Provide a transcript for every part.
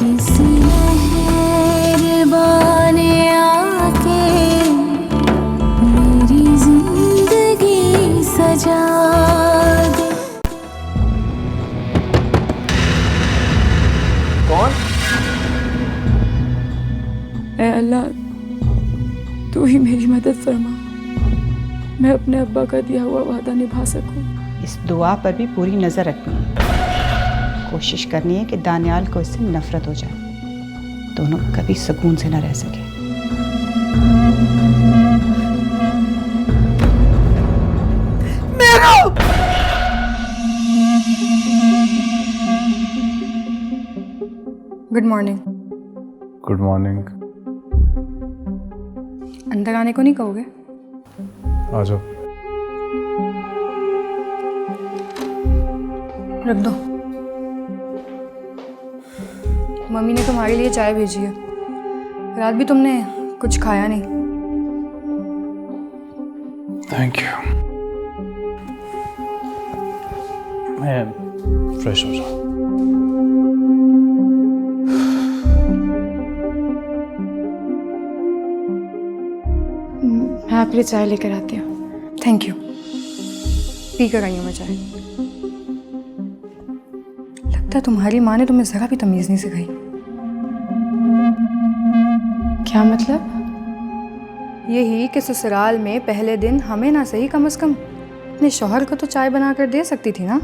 किसी मेहरबान आके मेरी जिंदगी सजा दे। कौन? ऐ अल्लाह, तू ही मेरी मदद फरमा, मैं अपने अब्बा का दिया हुआ वादा निभा सकूं। इस दुआ पर भी पूरी नजर रखनी है। कोशिश करनी है कि दानियाल को इससे नफरत हो जाए, दोनों कभी सुकून से न रह सके। Good morning. Good morning. अंदर आने को नहीं कहोगे? आ जाओ। रख दो। मम्मी ने तुम्हारे लिए चाय भेजी है, रात भी तुमने कुछ खाया नहीं। Thank you. मैं फ्रेश हो जाऊँ। मैं आपके लिए चाय लेकर आती हूँ। Thank you. पी कर आई हूँ मैं चाय। लगता है तुम्हारी माँ ने तुम्हें जरा भी तमीज नहीं सिखाई। क्या मतलब? यही कि ससुराल में पहले दिन हमें ना सही कम से कम अपने शौहर को तो चाय बना कर दे सकती थी ना।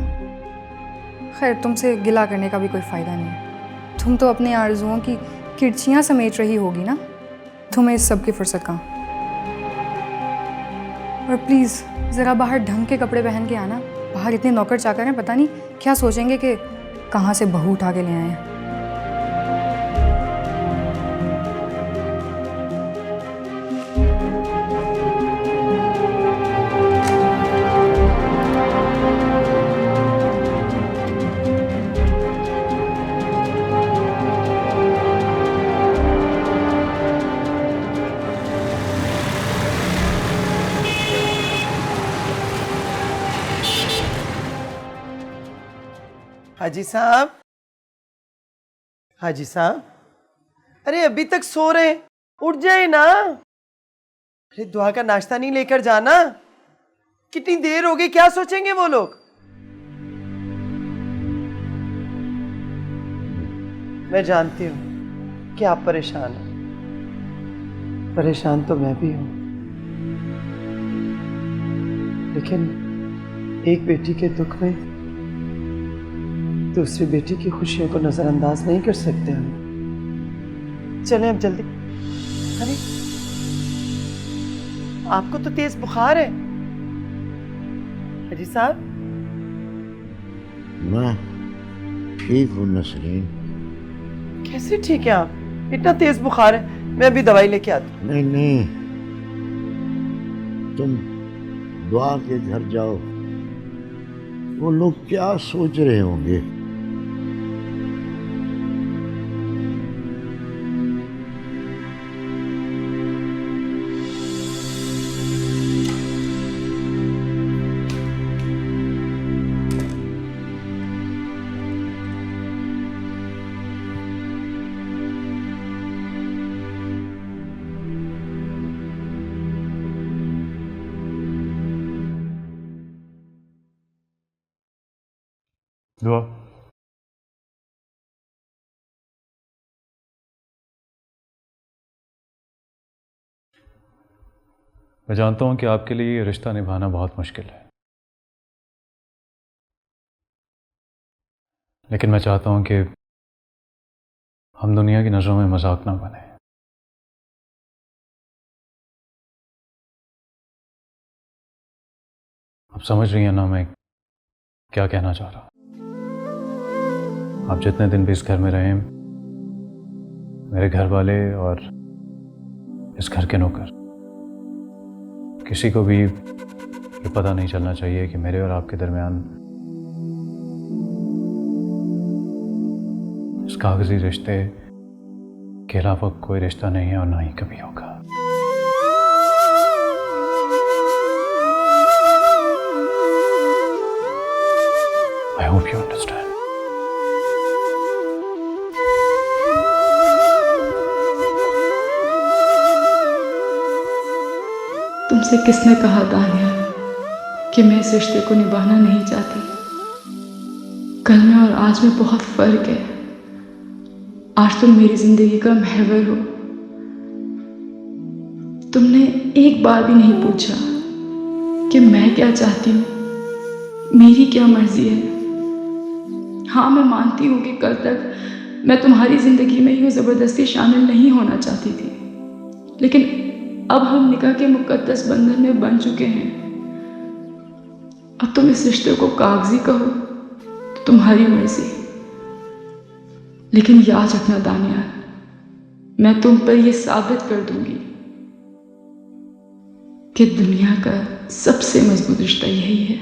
खैर, तुमसे गिला करने का भी कोई फ़ायदा नहीं है। तुम तो अपने आरजुओं की किरचियाँ समेट रही होगी ना, तुम्हें इस सब की फुर्सत कहाँ। और प्लीज़ ज़रा बाहर ढंग के कपड़े पहन के आना। बाहर इतने नौकर चाकर हैं, पता नहीं क्या सोचेंगे कि कहाँ से बहू उठा के ले आए हैं। हाजी साहब, हाजी साहब, अरे अभी तक सो रहे हैं, उठ जाए ना। अरे दुआ का नाश्ता नहीं लेकर जाना? कितनी देर हो गई, क्या सोचेंगे वो लोग? मैं जानती हूं कि आप परेशान हैं, परेशान तो मैं भी हूं, लेकिन एक बेटी के दुख में दूसरी बेटी की खुशियों को नजरअंदाज नहीं कर सकते हम। चलें अब जल्दी। अरे आपको तो तेज बुखार है हाजी साहब। मैं ठीक हूँ नसरीन। कैसे ठीक है आप? इतना तेज बुखार है, मैं अभी दवाई लेके आती हूँ। नहीं नहीं, तुम दुआ के घर जाओ, वो लोग क्या सोच रहे होंगे। दुआ। मैं जानता हूं कि आपके लिए ये रिश्ता निभाना बहुत मुश्किल है, लेकिन मैं चाहता हूं कि हम दुनिया की नजरों में मजाक ना बने। आप समझ रही हैं ना मैं क्या कहना चाह रहा हूं? आप जितने दिन भी इस घर में रहें, मेरे घर वाले और इस घर के नौकर, किसी को भी ये पता नहीं चलना चाहिए कि मेरे और आपके दरमियान इस कागजी रिश्ते के अलावा कोई रिश्ता नहीं है और ना ही कभी होगा। I hope you understand. तुमसे किसने कहा दानिया कि मैं इस रिश्ते को निभाना नहीं चाहती। कल में और आज में बहुत फर्क है। आज तुम मेरी जिंदगी का महवर हो। तुमने एक बार भी नहीं पूछा कि मैं क्या चाहती हूँ, मेरी क्या मर्जी है। हाँ, मैं मानती हूँ कि कल तक मैं तुम्हारी जिंदगी में यूँ ज़बरदस्ती शामिल नहीं होना चाहती थी, लेकिन अब हम निकाह के मुकद्दस बंधन में बन चुके हैं। अब तुम इस रिश्ते को कागजी कहो तो तुम्हारी मर्जी, लेकिन याद रखना दानिया, मैं तुम पर यह साबित कर दूंगी कि दुनिया का सबसे मजबूत रिश्ता यही है।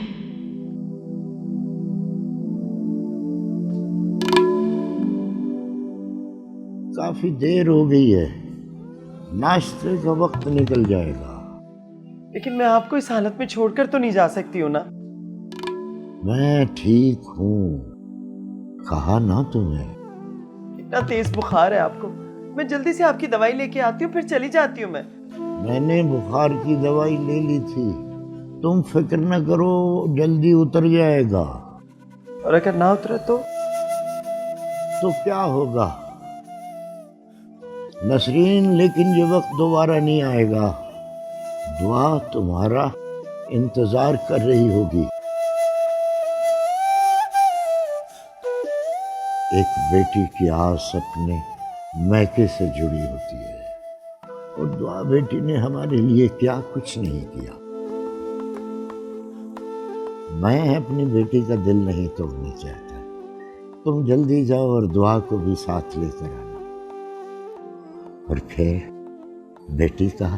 काफी देर हो गई है, नाश्ते का वक्त निकल जाएगा। लेकिन मैं आपको इस हालत में छोड़कर तो नहीं जा सकती हूँ ना। मैं ठीक हूँ, कहा ना तुम्हें। इतना तेज बुखार है आपको, मैं जल्दी से आपकी दवाई लेके आती हूँ, फिर चली जाती हूँ। मैंने बुखार की दवाई ले ली थी, तुम फिक्र न करो, जल्दी उतर जाएगा। और अगर ना उतरा तो क्या होगा नसरीन, लेकिन ये वक्त दोबारा नहीं आएगा। दुआ तुम्हारा इंतजार कर रही होगी। एक बेटी की आस अपने मैके से जुड़ी होती है, और दुआ बेटी ने हमारे लिए क्या कुछ नहीं किया। मैं अपनी बेटी का दिल नहीं तोड़ना चाहता। तुम जल्दी जाओ और दुआ को भी साथ लेकर आना, और फिर बेटी का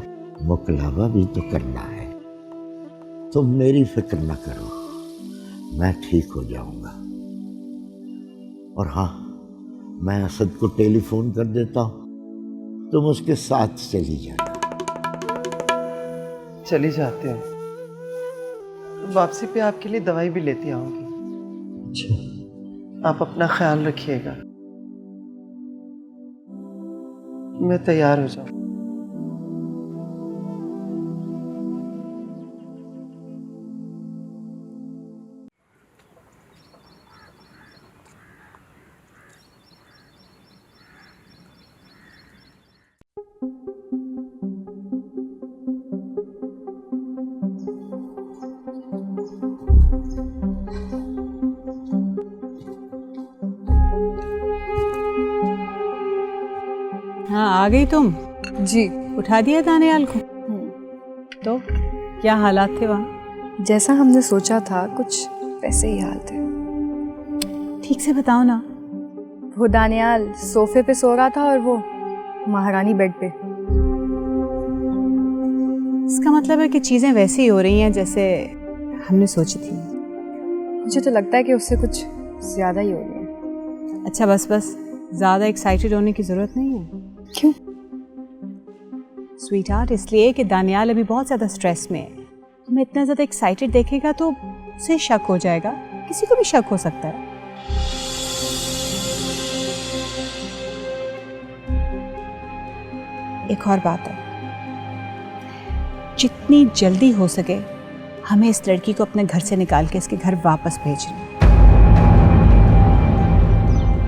मुकलावा भी तो करना है। तुम मेरी फिक्र न करो, मैं ठीक हो जाऊंगा। और हाँ, मैं असद को टेलीफोन कर देता हूँ, तुम उसके साथ चली जाना। चली जाते हैं, वापसी पे आपके लिए दवाई भी लेती आऊंगी। आप अपना ख्याल रखिएगा। मैं तैयार हो जाऊं। हाँ, आ गई तुम? जी। उठा दिया दानियाल को? तो क्या हालात थे वहाँ? जैसा हमने सोचा था कुछ वैसे ही हाल थे। ठीक से बताओ ना। वो दानियाल सोफे पे सो रहा था और वो महारानी बेड पे। इसका मतलब है कि चीज़ें वैसे ही हो रही हैं जैसे हमने सोची थी। मुझे तो लगता है कि उससे कुछ ज़्यादा ही हो रही है। अच्छा बस ज़्यादा एक्साइटेड होने की ज़रूरत नहीं है। क्यों? स्वीटहार्ट, इसलिए कि दानियाल अभी बहुत ज़्यादा स्ट्रेस में है। तुम्हें इतना ज़्यादा एक्साइटेड देखेगा तो उसे शक हो जाएगा, किसी को भी शक हो सकता है। एक और बात है, जितनी जल्दी हो सके हमें इस लड़की को अपने घर से निकाल के इसके घर वापस भेजना है।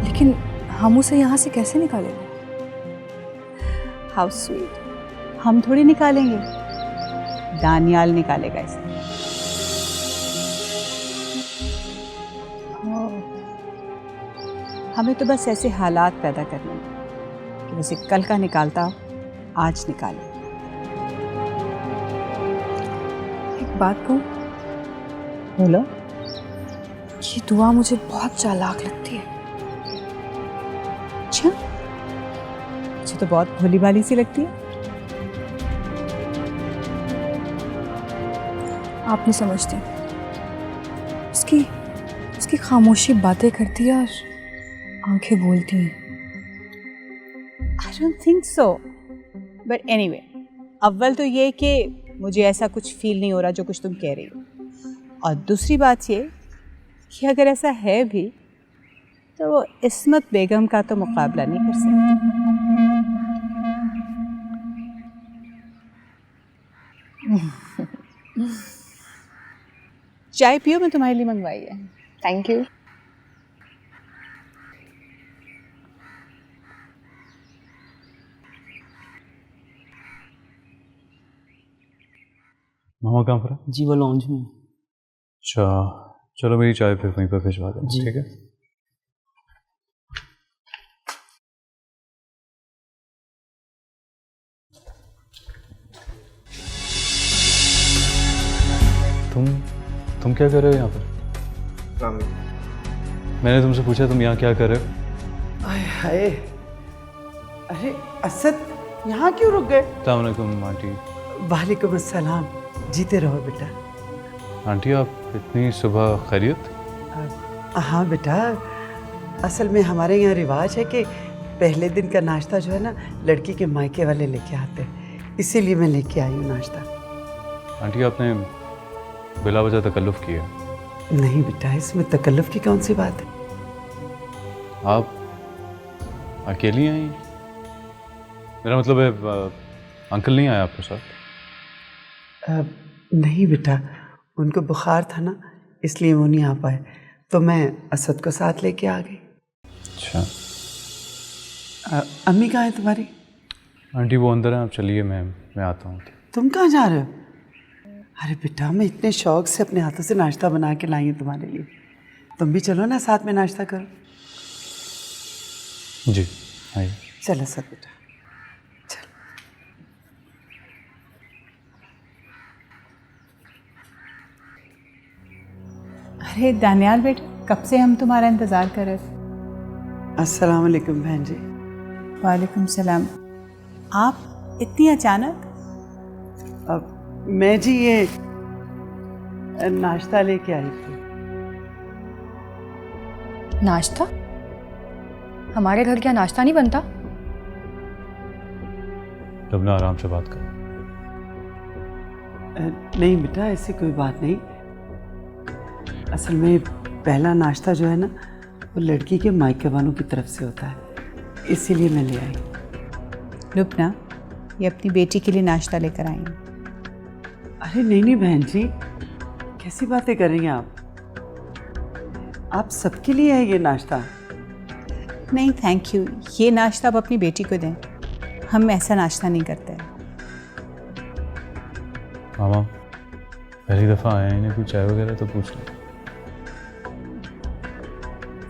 लेकिन हम उसे यहाँ से कैसे निकालेंगे? हाउ स्वीट, हम थोड़ी निकालेंगे, दानियाल निकालेगा इसे। हमें तो बस ऐसे हालात पैदा करने हैं कि उसे कल का निकालता हो, आज निकाले। एक बात कहूँ? बोलो। ये दुआ मुझे बहुत चालाक लगती है। अच्छा, मुझे तो बहुत भोली भाली सी लगती है। आप नहीं समझते, उसकी खामोशी बातें करती है और आंखें बोलती हैं। I don't think so. But anyway, अव्वल तो ये कि मुझे ऐसा कुछ फील नहीं हो रहा जो कुछ तुम कह रही हो, और दूसरी बात ये कि अगर ऐसा है भी तो वो इस्मत बेगम का तो मुकाबला नहीं कर सकती। चाय पियो, मैं तुम्हारे लिए मंगवाई है। Thank you. मामा कहाँ पर है? जी वो लॉन्च में। अच्छा, चलो मेरी चाय फिर वहीं पर भिजवा दें, ठीक है? तुम क्या कर रहे हो यहाँ पर? मैंने तुमसे पूछा तुम यहाँ क्या कर रहे हो? आय हाय, अरे असद यहाँ क्यों रुक गए? अस्सलाम वालेकुम आंटी। वालेकुम अस्सलाम, जीते रहो बेटा। आंटी आप इतनी सुबह खैरियत? हाँ बेटा, असल में हमारे यहाँ रिवाज है कि पहले दिन का नाश्ता जो है ना लड़की के मायके वाले लेके आते हैं, इसीलिए मैं लेके आई हूँ नाश्ता। आंटी आपने बिला वजह तकल्लुफ़ किया। नहीं बेटा, इसमें तकल्लुफ़ की कौन सी बात है? आप अकेली आई? मेरा मतलब है अंकल नहीं आया आपके साथ? नहीं बेटा, उनको बुखार था ना इसलिए वो नहीं आ पाए, तो मैं असद को साथ लेके आ गई। अच्छा। अम्मी कहाँ है तुम्हारी? आंटी वो अंदर है, आप चलिए मैं आता हूँ। तुम कहाँ जा रहे हो? अरे बेटा, मैं इतने शौक से अपने हाथों से नाश्ता बना के लाई हूँ तुम्हारे लिए, तुम भी चलो ना साथ में नाश्ता करो। जी आइए। चलो सर बेटा, चल। अरे दानियाल बेटा, कब से हम तुम्हारा इंतज़ार कर रहे थे। अस्सलाम वालेकुम बहन जी। वालेकुम सलाम। आप इतनी अचानक? अब मैं जी ये नाश्ता लेके आई थी। नाश्ता? हमारे घर क्या नाश्ता नहीं बनता? तब ना आराम से बात करो। नहीं बेटा, ऐसी कोई बात नहीं। असल में पहला नाश्ता जो है ना वो लड़की के मायके वालों की तरफ से होता है, इसीलिए मैं ले आई। लुबना, ये अपनी बेटी के लिए नाश्ता लेकर आई हूँ। अरे नहीं नहीं बहन जी, कैसी बातें कर रही हैं आप सबके लिए है ये नाश्ता। नहीं थैंक यू, ये नाश्ता आप अपनी बेटी को दें, हम ऐसा नाश्ता नहीं करते। मामा पहली दफ़ा आए हैं, इन्हें कोई चाय वगैरह तो पूछ लो।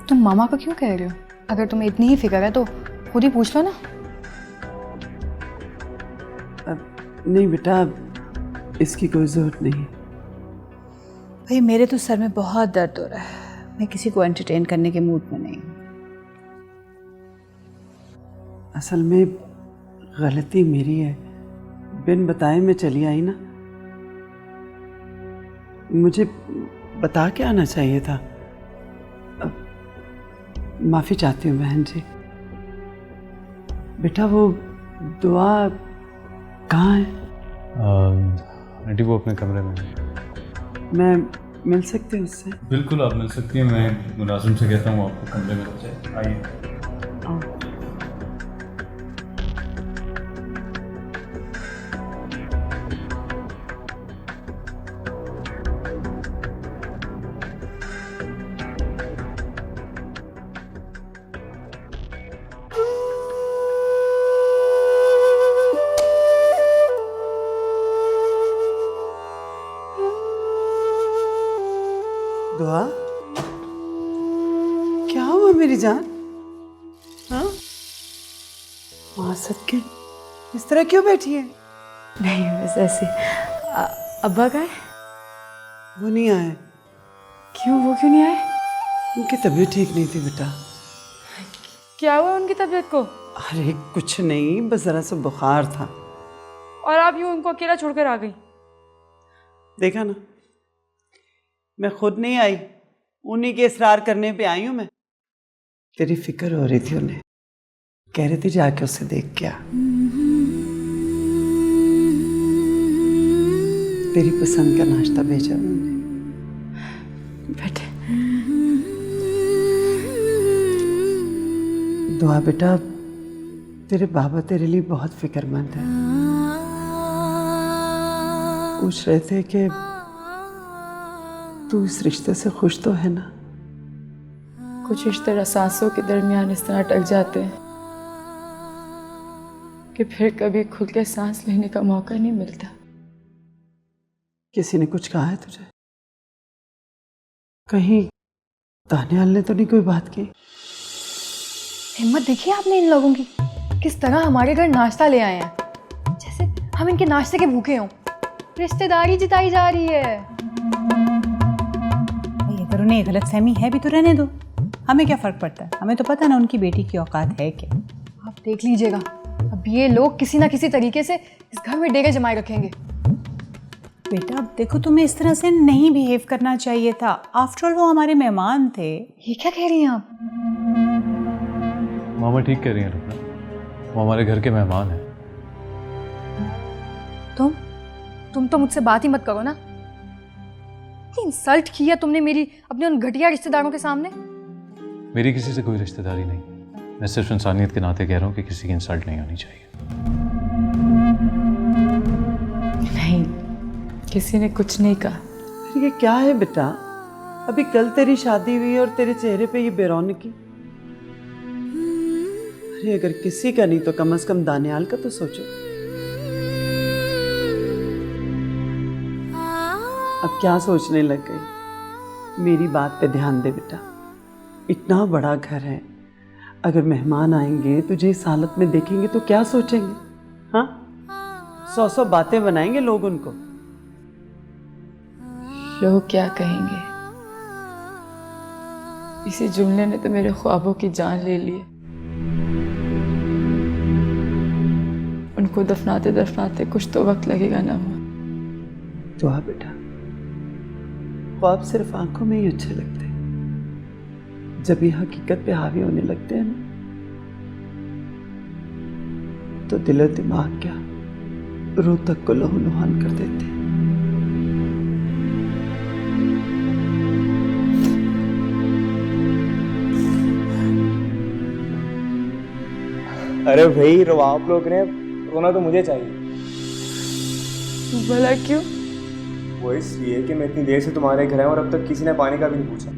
तुम मामा को क्यों कह रहे हो? अगर तुम्हें इतनी ही फिक्र है तो खुद ही पूछ लो ना। नहीं बेटा, इसकी कोई ज़रूरत नहीं। भाई मेरे तो सर में बहुत दर्द हो रहा है, मैं किसी को एंटरटेन करने के मूड में नहीं हूँ। असल में गलती मेरी है, बिन बताए मैं चली आई ना, मुझे बता के आना चाहिए था। माफ़ी चाहती हूँ बहन जी। बेटा वो दुआ कहाँ है? आंटी वो अपने कमरे में है। मैं मिल सकती हूँ उससे? बिल्कुल आप मिल सकती हैं, मैं मुलाजिम से कहता हूँ आपको कमरे में ले जाए। आइए। दुआ, क्या हुआ मेरी जान? हाँ, माँ सदके इस तरह क्यों बैठी है? नहीं बस ऐसे। अब्बा का है? वो नहीं आए। क्यों, वो क्यों नहीं आए? उनकी तबीयत ठीक नहीं थी बेटा। क्या हुआ उनकी तबीयत को? अरे कुछ नहीं, बस जरा सा बुखार था। और आप यूं उनको अकेला छोड़कर आ गई? देखा ना, मैं खुद नहीं आई, उन्हीं के इसरार करने पे आई हूं मैं। तेरी फिक्र हो रही थी उन्हें, कह रही थी जाके उसे देख के आ। तेरी पसंद का नाश्ता भेजा उन्होंने। बैठे। दुआ बेटा, तेरे बाबा तेरे लिए बहुत फिक्रमंद है। पूछ रहे थे कि तू इस रिश्ते से खुश तो है ना? कुछ रिश्ते सांसों के दरमियान इस तरह अटक जाते हैं कि फिर कभी खुल के सांस लेने का मौका नहीं मिलता। किसी ने कुछ कहा है तुझे? कहीं दानियाल ने तो नहीं कोई बात की? हिम्मत देखी आपने इन लोगों की, किस तरह हमारे घर नाश्ता ले आए हैं, जैसे हम इनके नाश्ते के भूखे हों। रिश्तेदारी जिताई जा रही है। भाई अगर उन्हें गलतफहमी है भी तो रहने दो, हमें क्या फ़र्क पड़ता है? हमें तो पता ना उनकी बेटी की औकात है क्या। आप देख लीजिएगा, अब ये लोग किसी ना किसी तरीके से इस घर में डेरे जमाए रखेंगे। बेटा अब देखो, तुम्हें इस तरह से नहीं बिहेव करना चाहिए था। आफ्टर ऑल वो हमारे मेहमान थे। ये क्या कह रही हैं आप? मामा ठीक कह रही हैं रुकना, वो हमारे घर के मेहमान हैं। तुम तो मुझसे बात ही मत करो ना। इतनी इंसल्ट किया तुमने मेरी अपने उन घटिया रिश्तेदारों के सामने। मेरी किसी से कोई रिश्तेदारी नहीं, मैं सिर्फ इंसानियत के नाते कह रहा हूँ कि किसी की इंसल्ट नहीं होनी चाहिए। नहीं, किसी ने कुछ नहीं कहा। फिर ये क्या है बेटा? अभी कल तेरी शादी हुई और तेरे चेहरे पे ये बेरौनकी। अरे अगर किसी का नहीं तो कम से कम दानियाल का तो सोचो। अब क्या सोचने लग गई? मेरी बात पे ध्यान दे बेटा। इतना बड़ा घर है, अगर मेहमान आएंगे तुझे इस हालत में देखेंगे तो क्या सोचेंगे? हाँ, 100 बातें बनाएंगे लोग उनको। लोग क्या कहेंगे? इसी जुमले ने तो मेरे ख्वाबों की जान ले ली। उनको दफनाते दफनाते कुछ तो वक्त लगेगा ना। दुआ बेटा, ख्वाब सिर्फ आंखों में ही अच्छे लगते हैं, जब ये हकीकत पे हावी होने लगते हैं ना, तो दिल और दिमाग क्या रूह तक को लहूलुहान कर देते हैं। अरे भाई रो आप लोग ने, रोना तो मुझे चाहिए। भला क्यों? वो इसलिए कि मैं इतनी देर से तुम्हारे घर आया और अब तक किसी ने पानी का भी नहीं पूछा।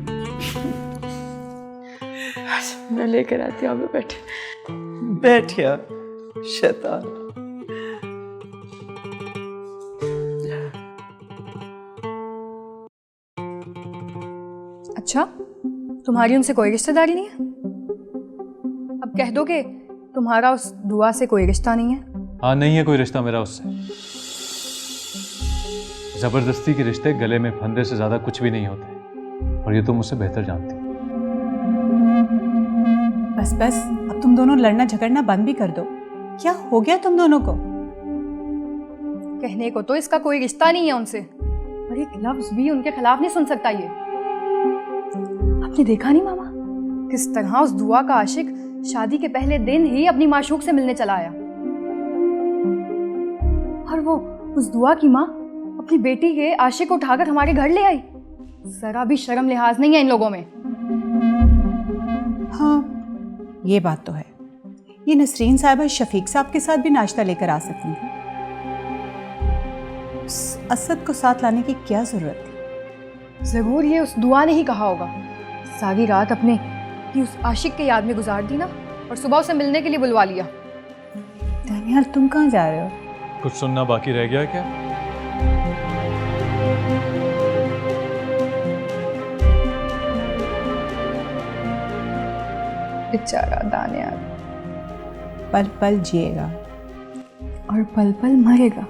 मैं लेकर आती हूँ, बैठे। बैठिया शैतान। अच्छा, तुम्हारी उनसे कोई रिश्तेदारी नहीं है? अब कह दो कि तुम्हारा उस दुआ से कोई रिश्ता नहीं है। हाँ, नहीं है कोई रिश्ता मेरा उससे। जबरदस्ती के रिश्ते गले में फंदे से ज्यादा कुछ भी नहीं होते, और ये तुम मुझसे बेहतर जानती हो। बस बस, अब तुम दोनों लड़ना झगड़ना बंद भी कर दो। क्या हो गया तुम दोनों को? कहने को तो इसका कोई रिश्ता नहीं है उनसे, और एक लफ्ज भी उनके खिलाफ नहीं सुन सकता ये। आपने देखा नहीं मामा, किस तरह उस दुआ का आशिक शादी के पहले दिन ही अपनी माशूक से मिलने चला आया, और वो उस दुआ की माँ अपनी बेटी के आशिक को उठाकर हमारे घर ले आई। जरा भी शर्म लिहाज नहीं है इन लोगों में। हाँ, ये बात तो है। ये नसरीन साहिबा शफीक साहब के साथ भी नाश्ता लेकर आ सकती थी। असद को साथ लाने की क्या जरूरत थी? जरूर ये उस दुआ ने ही कहा होगा। सारी रात अपने कि उस आशिक के याद में गुजार दी ना, और सुबह उसे मिलने के लिए बुलवा लिया। दानियाल, तुम कहाँ जा रहे हो? कुछ सुनना बाकी रह गया क्या? बेचारा दानियाल पल पल जिएगा और पल पल मरेगा।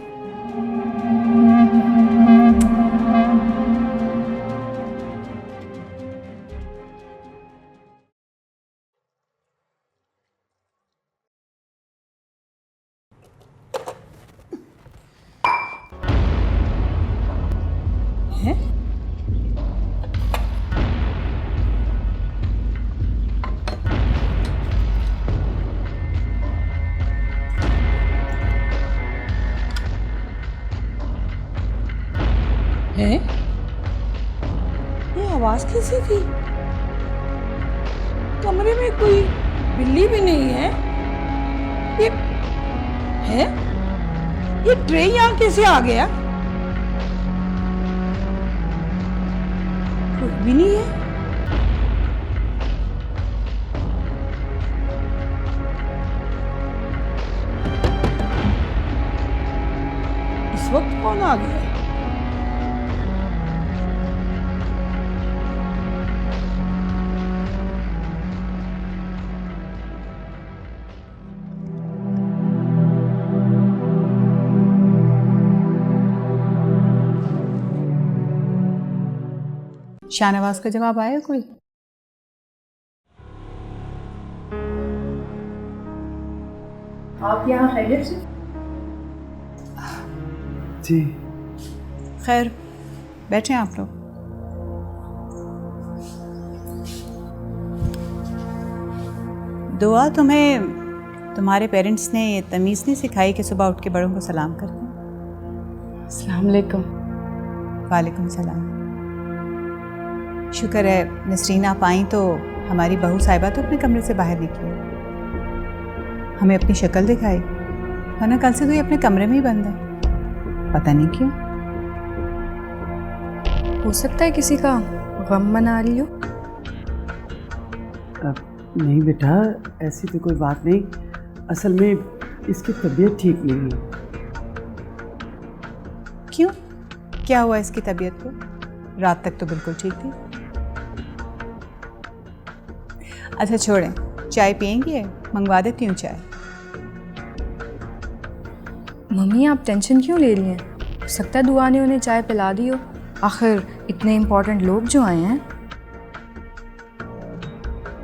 है? ये आवाज कैसी थी? कमरे में कोई बिल्ली भी नहीं है। ये है? ये ट्रे यहाँ कैसे आ गया? कुछ भी नहीं है। इस वक्त कौन आ गया है? शाहनवाज का जवाब आया कोई? आप यहाँ खैरियत से? जी खैर, बैठे आप लोग। दुआ, तुम्हें तुम्हारे पेरेंट्स ने ये तमीज़ नहीं सिखाई कि सुबह उठ के बड़ों को सलाम करते हैं? अस्सलाम वालेकुम। वालेकुम सलाम। शुक्र है नसरीन आप आई तो हमारी बहू साहिबा तो अपने कमरे से बाहर निकली, हमें अपनी शक्ल दिखाई, वरना कल से तो ये अपने कमरे में ही बंद है, पता नहीं क्यों। हो सकता है किसी का गम मना रही हो। नहीं बेटा, ऐसी तो कोई बात नहीं। असल में इसकी तबीयत ठीक नहीं है। क्यों, क्या हुआ इसकी तबीयत को? रात तक तो बिल्कुल ठीक थी। अच्छा छोड़ें, चाय पियेंगे? मंगवा देती हूँ चाय। मम्मी आप टेंशन क्यों ले रही हैं? हो सकता है दुआ ने उन्हें चाय पिला दी हो, आखिर इतने इम्पोर्टेंट लोग जो आए हैं।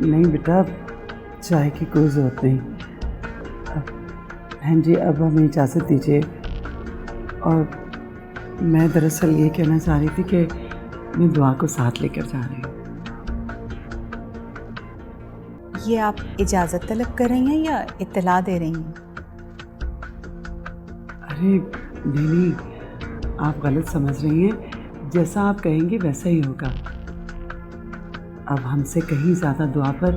नहीं बेटा, चाय की कोई ज़रूरत नहीं। बहन जी अब हमें इजाज़त दीजिए। और मैं दरअसल ये कहना चाह रही थी कि मैं दुआ को साथ लेकर जा रही हूँ। ये आप इजाज़त तलब कर रही हैं या इत्तला दे रही हैं? अरे नहीं, आप गलत समझ रही हैं। जैसा आप कहेंगे वैसा ही होगा। अब हमसे कहीं ज़्यादा दुआ पर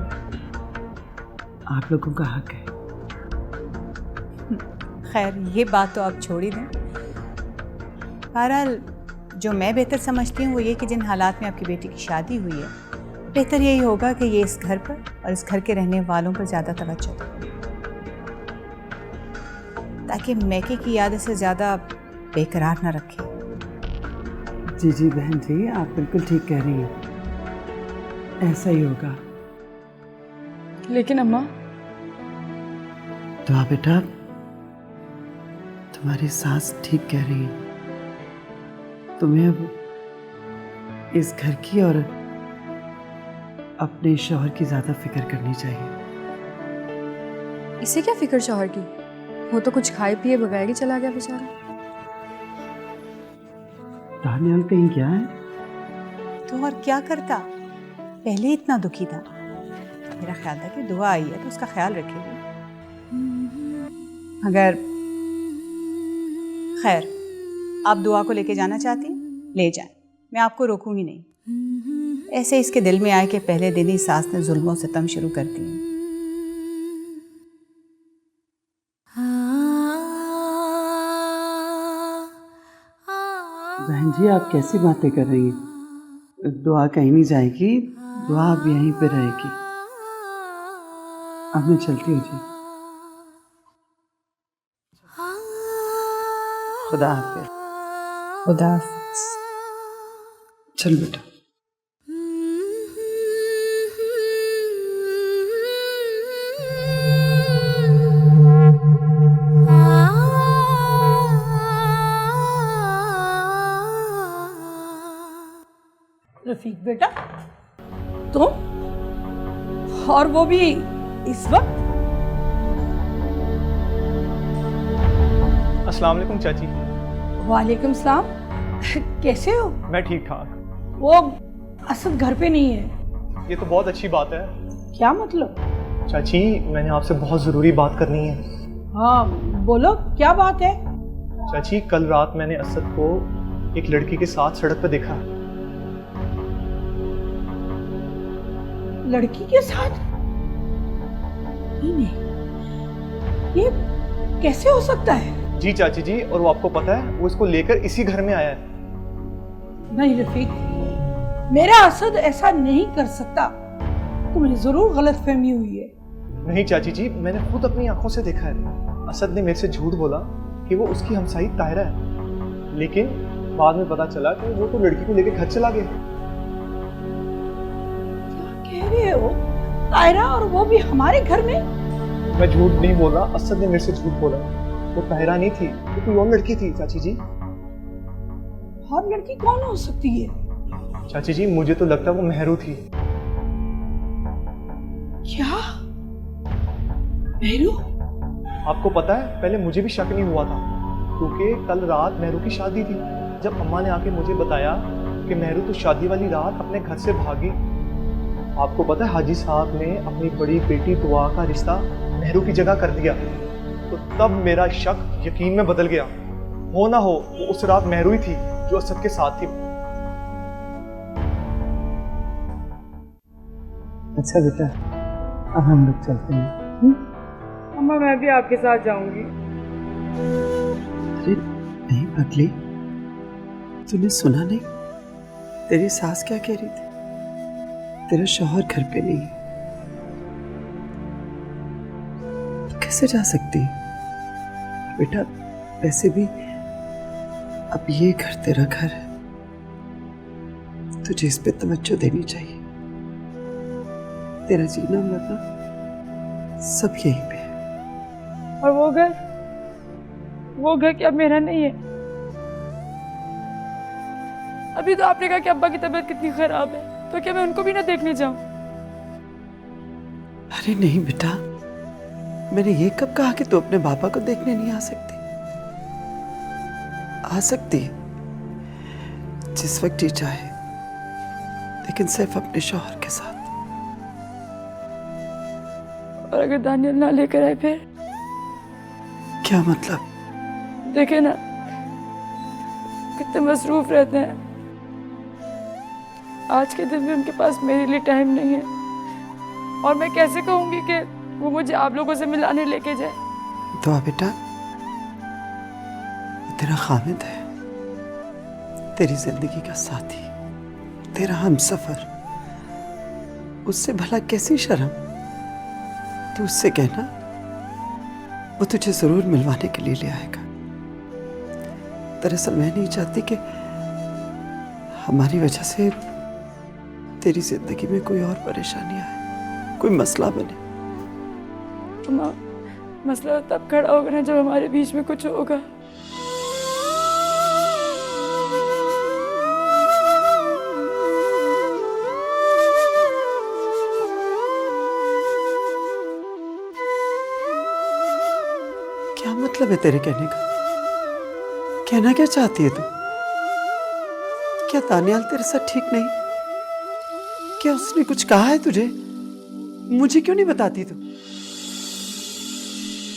आप लोगों का हक है। खैर ये बात तो आप छोड़ ही दें। बहरहाल जो मैं बेहतर समझती हूँ वो ये कि जिन हालात में आपकी बेटी की शादी हुई है, बेहतर यही होगा कि ये इस घर पर और इस घर के रहने वालों पर ज़्यादा तवज्जो दें, ताकि मैके की याद से ज़्यादा बेकरार न रखे। जी जी बहन जी, आप बिल्कुल ठीक कह रही हैं, ऐसा ही होगा। लेकिन अम्मा, दुआ बेटा, तुम्हारी सास ठीक कह रही है। तुम्हें अब इस घर की और अपने शौहर की ज़्यादा फिक्र करनी चाहिए। इसे क्या फिक्र शौहर की? वो तो कुछ खाए पिए बगैर ही चला गया बेचारा। दानियाल कहीं गया है? तो और क्या करता, पहले इतना दुखी था। मेरा ख्याल था कि दुआ आई है तो उसका ख्याल रखेगी। अगर खैर आप दुआ को लेके जाना चाहती हैं, ले जाएं, मैं आपको रोकूंगी नहीं। ऐसे इसके दिल में आए कि पहले दिन ही सास ने जुल्मों से सितम शुरू कर दिए। बहन जी आप कैसी बातें कर रही हैं? दुआ कहीं नहीं जाएगी, दुआ अब यहीं पे रहेगी। अब मैं चलती हूँ जी। खुदा हाफिज़। खुदा हाफिज़। चल बेटा। रफीक बेटा, तुम, और वो भी इस वक्त? अस्सलाम वालेकुम चाची। वालेकुम सलाम। कैसे हो? मैं ठीक ठाक। वो असद घर पे नहीं है। ये तो बहुत अच्छी बात है। क्या मतलब? चाची मैंने आपसे बहुत ज़रूरी बात करनी है। हाँ बोलो, क्या बात है? चाची कल रात मैंने असद को एक लड़की के साथ सड़क पर देखा। लड़की के साथ? नहीं, ये कैसे हो सकता है? जी चाची जी, और वो आपको पता है वो इसको लेकर इसी घर में आया है। नहीं रफीक, मेरा असद ऐसा नहीं कर सकता। तुम्हें जरूर गलतफहमी हुई है। नहीं चाची जी, मैंने खुद अपनी आंखों से देखा है। असद ने मेरे से झूठ बोला कि वो उसकी हमसाई तायरा है, लेकिन बाद में पता चला कि वो तो लड़की को लेकर घर चला गया। क्या कह रहे हो? तायरा और वो भी हमारे घर में? मैं झूठ नहीं बोल रहा, असद ने मेरे से झूठ बोला। वो तायरा नहीं थी, वो कोई और लड़की थी चाची जी। और लड़की कौन हो सकती है? चाची जी, मुझे तो लगता है वो मेहरू थी। क्या? मेहरू? आपको पता है, पहले मुझे भी शक नहीं हुआ था, क्योंकि कल रात मेहरू की शादी थी। जब अम्मा ने आके मुझे बताया कि मेहरू तो शादी वाली रात अपने घर से भागी। आपको पता है, हाजी साहब ने अपनी बड़ी बेटी दुआ का रिश्ता मेहरू की जगह कर दिया। तो तब मेरा शक यकीन में बदल गया। हो ना हो, वो उस रात मेहरू ही थी जो असद के साथ थी। अच्छा बेटा, अब हम लोग चलते हैं। अम्मा मैं भी आपके साथ जाऊंगी। अरे नहीं पगली, तूने सुना नहीं? तेरी सास क्या कह रही थी? तेरा शौहर घर पे नहीं है, तो कैसे जा सकती है? बेटा वैसे भी अब ये घर तेरा घर है, तुझे इस पे तवज्जो देनी चाहिए। तेरा जीना मरना सब यहीं पे है। और वो घर क्या मेरा नहीं है? अभी तो आपने कहा कि अब्बा की तबीयत कितनी खराब है, तो क्या मैं उनको भी ना देखने जाऊं? अरे नहीं बेटा, मैंने ये कब कहा कि तू अपने पापा को देखने नहीं आ सकती? आ सकती है जिस वक्त जी चाहे, लेकिन सिर्फ अपने शौहर के साथ। और अगर दानियल ना लेकर आए फिर? क्या मतलब? देखे ना कितने मसरूफ रहते हैं। आज के दिन भी उनके पास मेरे लिए टाइम नहीं है, और मैं कैसे कहूंगी कि वो मुझे आप लोगों से मिलाने लेके जाए? तो बेटा, वो तेरा खामिद है, तेरी जिंदगी का साथी, तेरा हमसफर। उससे भला कैसी शर्म? तू उससे कहना, वो तुझे जरूर मिलवाने के लिए ले आएगा। दरअसल मैं नहीं चाहती कि हमारी वजह से तेरी जिंदगी में कोई और परेशानी आए, कोई मसला बने। अम्मा, मसला तब खड़ा होगा ना जब हमारे बीच में कुछ होगा। क्या मतलब है तेरे कहने का? कहना क्या चाहती है तू? क्या दानियाल तेरे साथ ठीक नहीं? क्या उसने कुछ कहा है तुझे? मुझे क्यों नहीं बताती तू?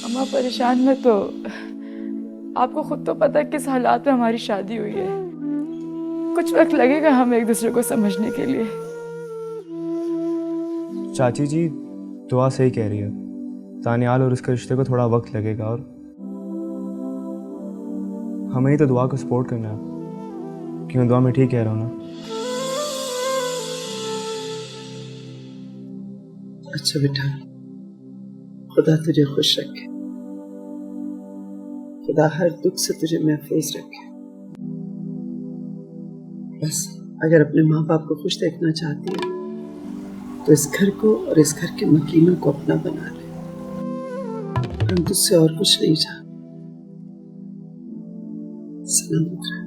अम्मा परेशान मत हो, आपको खुद तो पता है किस हालात में हमारी शादी हुई है। कुछ वक्त लगेगा हमें एक दूसरे को समझने के लिए। चाची जी दुआ सही कह रही है, दानियाल और उसके रिश्ते को थोड़ा वक्त लगेगा, और हमें ही तो दुआ को सपोर्ट करना है। क्यों, दुआ में ठीक कह रहा हूँ ना? अच्छा बेटा, खुदा तुझे खुश रखे, खुदा हर दुख से तुझे महफूज रखे। बस अगर अपने माँ बाप को खुश देखना चाहती है तो इस घर को और इस घर के मकीनों को अपना बना ले। हम तुझसे और कुछ नहीं चाहते। सलामत रहे।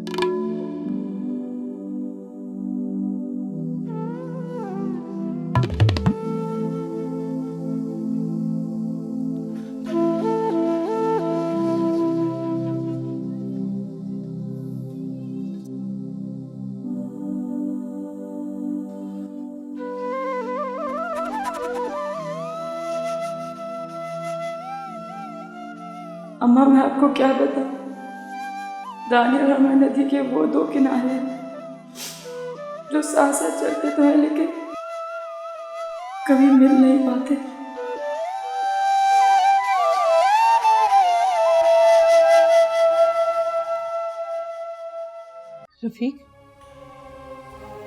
अम्मा मैं आपको क्या बताऊं, दानियाल और नदी के वो दो किनारे हैं जो साथ साथ चलते तो हैं लेकिन कभी मिल नहीं पाते। रफीक,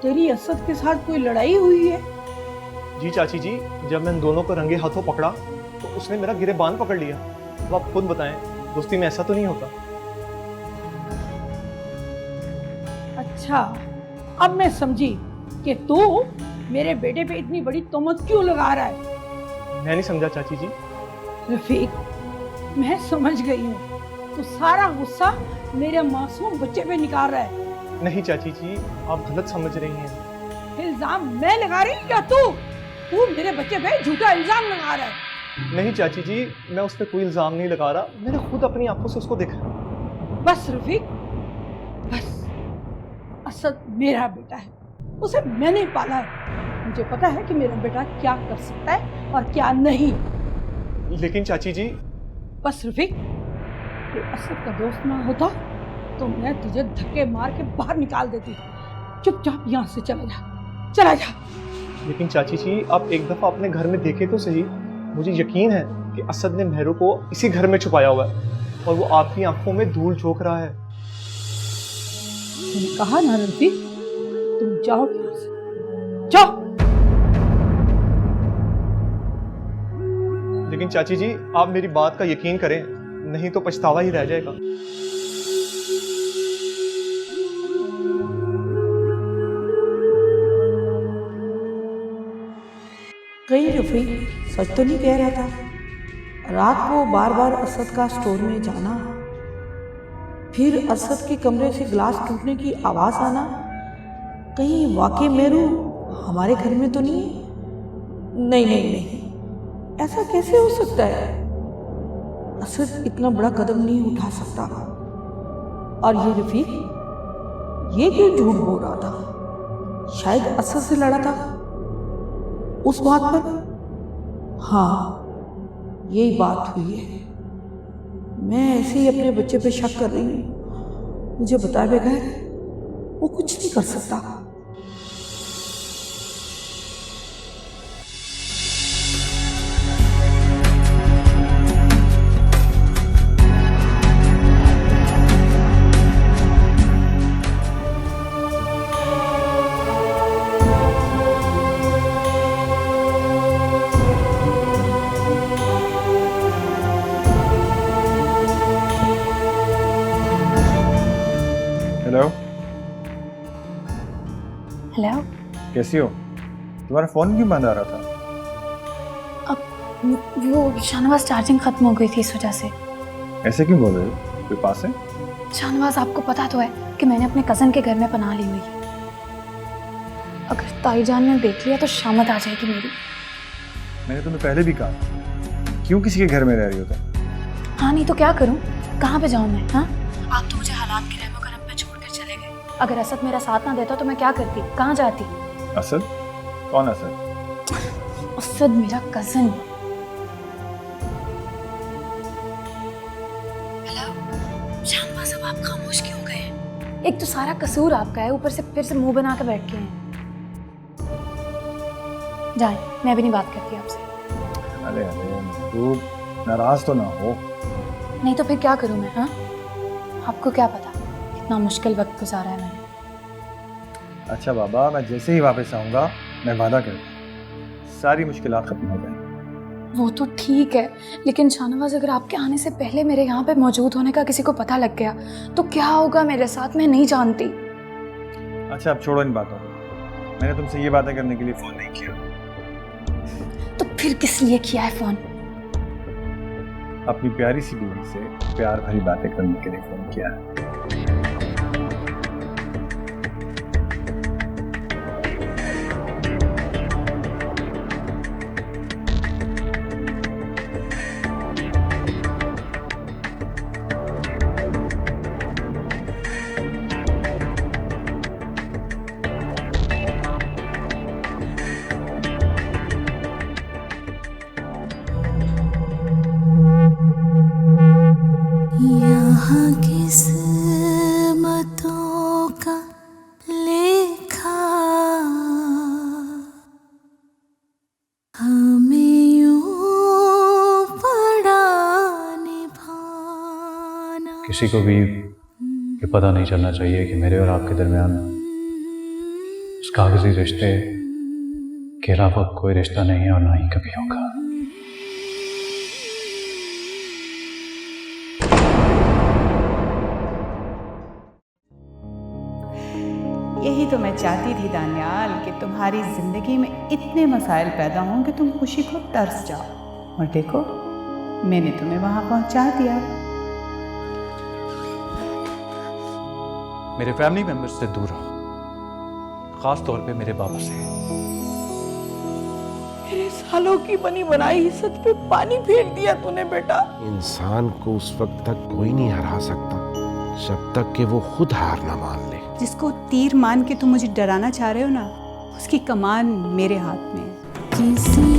तेरी असद के साथ कोई लड़ाई हुई है? जी चाची जी, जब मैंने दोनों को रंगे हाथों पकड़ा तो उसने मेरा गिरेबान पकड़ लिया। अब आप खुद बताएं, दोस्ती में ऐसा तो नहीं होता? अच्छा, अब मैं समझी कि तू मेरे बेटे पे इतनी बड़ी तोहमत क्यों लगा रहा है। मैं नहीं समझा चाची जी। रफीक, मैं समझ गई हूँ, तू सारा गुस्सा मेरे मासूम बच्चे पे निकाल रहा है। नहीं चाची जी, आप गलत समझ रही हैं। इल्जाम मैं लगा रही हूँ या तू मेरे बच्चे पे झूठा इल्जाम लगा रहा है। नहीं चाची जी, मैं उस पर कोई इल्जाम नहीं लगा रहा, मैंने खुद अपनी आंखों से उसको देखा। बस रफीक, बस। असद मेरा बेटा है, उसे मैंने पाला है। मुझे पता है कि मेरा बेटा क्या कर सकता है और क्या नहीं। लेकिन चाची जी। बस रफीक, तू असद का दोस्त ना होता तो मैं तुझे धक्के मार के बाहर निकाल देती। चुपचाप यहाँ से चला जा, चला जा। लेकिन चाची जी, आप एक दफा अपने घर में देखे तो सही। मुझे यकीन है कि असद ने मेहरू को इसी घर में छुपाया हुआ है और वो आपकी आंखों में धूल झोंक रहा है। मैंने कहा ना रफीक, तुम जाओ यहाँ से, जाओ। लेकिन चाची जी, आप मेरी बात का यकीन करें, नहीं तो पछतावा ही रह जाएगा। कहीं रफीक सच तो नहीं कह रहा था? रात को बार बार असद का स्टोर में जाना, फिर असद के कमरे से ग्लास टूटने की आवाज आना, कहीं वाकई मेरू हमारे घर में तो नहीं है? नहीं नहीं नहीं, ऐसा कैसे हो सकता है? असद इतना बड़ा कदम नहीं उठा सकता। और ये रफीक, ये क्यों झूठ बोल रहा था? शायद असद से लड़ा था उस बात पर। हाँ, यही बात हुई है। मैं ऐसे ही अपने बच्चे पे शक कर रही हूँ। मुझे बताए बगैर वो कुछ नहीं कर सकता। हेलो। हेलो, कैसी हो? तुम्हारा फोन क्यों बंद आ रहा था? अब वो शाहनवाज चार्जिंग खत्म हो गई थी इस वजह से। ऐसे क्यों बोल रहे हो? कोई पास है? शाहनवाज, आपको पता तो है कि मैंने अपने कज़न के घर में पनाह ली हुई है। अगर ताईजान ने देख लिया तो शामत आ जाएगी मेरी। मैंने तुम्हें पहले भी कहा, क्यों किसी के घर में रह रही हो तुम? हाँ, नहीं तो क्या करूँ? कहाँ पे जाऊँ मैं? हाँ, आप तो मुझे हालात के रहमो करम पे छोड़कर चले गए। अगर असद मेरा साथ ना देता तो मैं क्या करती, कहाँ जाती? असद? कौन असद? असद मेरा कज़न। हेलो शाहनवाज, अब आप खामोश क्यों हो गए? एक तो सारा कसूर आपका है, ऊपर से फिर से मुंह बना कर बैठ गए हैं। जाए, मैं भी नहीं बात करती आपसे। अरे अरे, तू नाराज तो ना हो। नहीं तो फिर क्या करूं मैं? हाँ, आपको क्या पता कितना मुश्किल वक्त गुजारा है मैंने। अच्छा बाबा, मैं जैसे ही वापस आऊँगा मैं वादा करता हूँ सारी मुश्किलात खत्म हो जाएंगी। वो तो ठीक है, लेकिन शाहनवाज, अगर आपके आने से पहले मेरे यहाँ पे मौजूद होने का किसी को पता लग गया तो क्या होगा मेरे साथ? मैं नहीं जानती। अच्छा, अब छोड़ो इन बातों को। मैंने तुमसे ये बातें करने के लिए फ़ोन नहीं किया। तो फिर किस लिए किया है फ़ोन? अपनी प्यारी सी बीवी से प्यार भरी बातें करने के लिए फ़ोन किया है। यहाँ किस्मतों का लेखा हमें यूं पड़ा निभाना। किसी को भी ये पता नहीं चलना चाहिए कि मेरे और आपके दरमियान उस कागजी रिश्ते के अलावा कोई रिश्ता नहीं है और ना ही कभी होगा। यही तो मैं चाहती थी दानियाल कि तुम्हारी जिंदगी में इतने मसाइल पैदा हों कि तुम खुशी को तरस जाओ, और देखो मैंने तुम्हें वहां पहुंचा दिया। मेरे फैमिली मेंबर्स से दूर रहो, खास तौर पे मेरे बाबा से। मेरे सालों की बनी बनाई इज्जत पे पानी फेर दिया तूने बेटा। इंसान को उस वक्त तक कोई नहीं हरा सकता जब तक कि वो खुद हार ना मान ले। जिसको तीर मान के तुम मुझे डराना चाह रहे हो ना, उसकी कमान मेरे हाथ में है। किसी